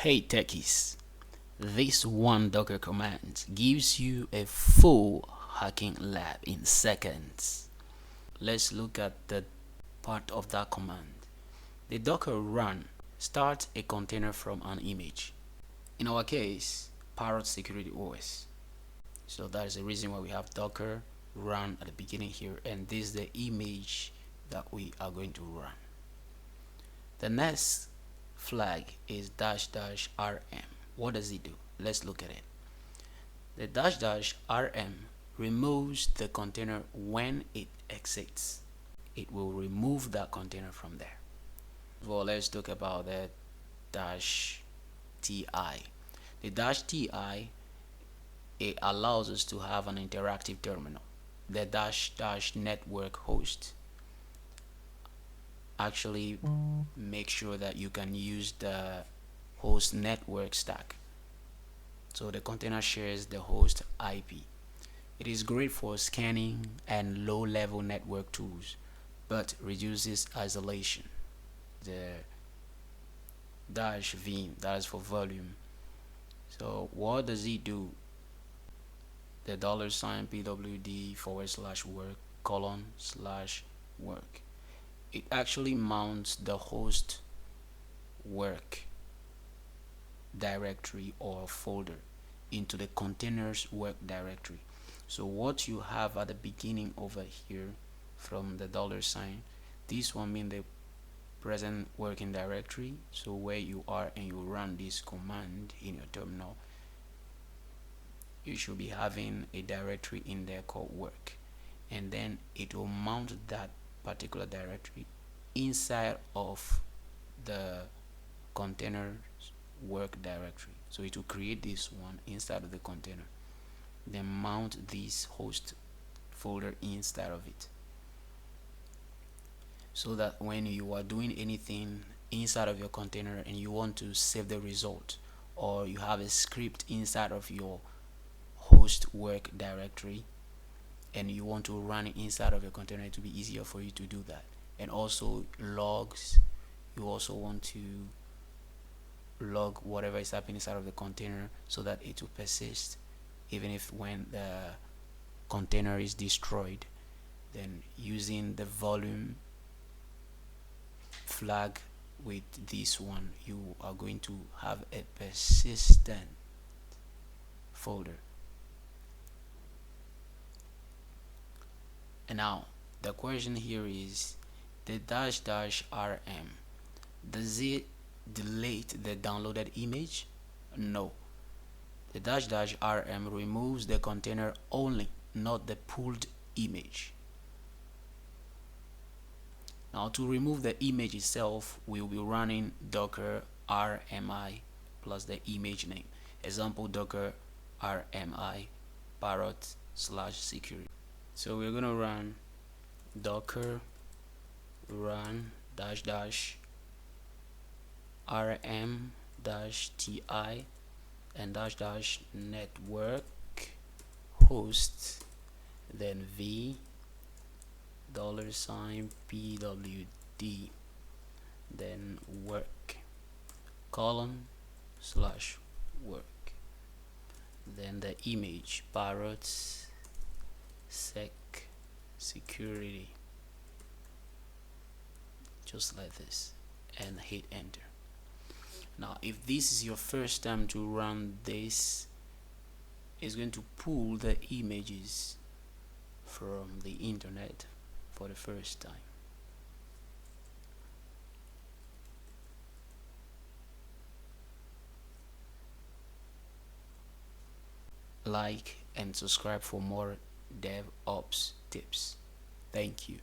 Hey techies, this one Docker command gives you a full hacking lab in seconds. Let's look at the part of that command. The Docker run starts a container from an image. In our case, Parrot Security OS. So that is the reason why we have Docker run at the beginning here, and this is the image that we are going to run. The next flag is --rm. What does it do? Let's look at it. The --rm removes the container when it exits. It will remove that container from there. Well, let's talk about the -ti. The -ti, it allows us to have an interactive terminal. The --network host actually make sure that you can use the host network stack. So the container shares the host IP. It is great for scanning and low-level network tools, but reduces isolation. The -vim, that is for volume. So what does it do? The $pwd/work:/work. It actually mounts the host work directory or folder into the container's work directory. So what you have at the beginning over here from the $, this one means the present working directory. So where you are and you run this command in your terminal, you should be having a directory in there called work, and then it will mount that particular directory inside of the container's work directory. So it will create this one inside of the container, then mount this host folder inside of it, so that when you are doing anything inside of your container and you want to save the result, or you have a script inside of your host work directory and you want to run it inside of your container, it will be easier for you to do that. And also logs, you also want to log whatever is happening inside of the container so that it will persist even if when the container is destroyed. Then using the volume flag with this one, you are going to have a persistent folder. And now the question here is, the --rm, does it delete the downloaded image? No. The --rm removes the container only, not the pulled image. Now to remove the image itself, we'll be running docker rmi plus the image name. Example, docker rmi parrot/security. So we're gonna run docker run -rm-ti and -network host, then v $pwd, then work :/work, then the image Parrot Security, just like this, and hit enter. Now if this is your first time to run this, it's going to pull the images from the internet for the first time. Like and subscribe for more DevOps tips. Thank you.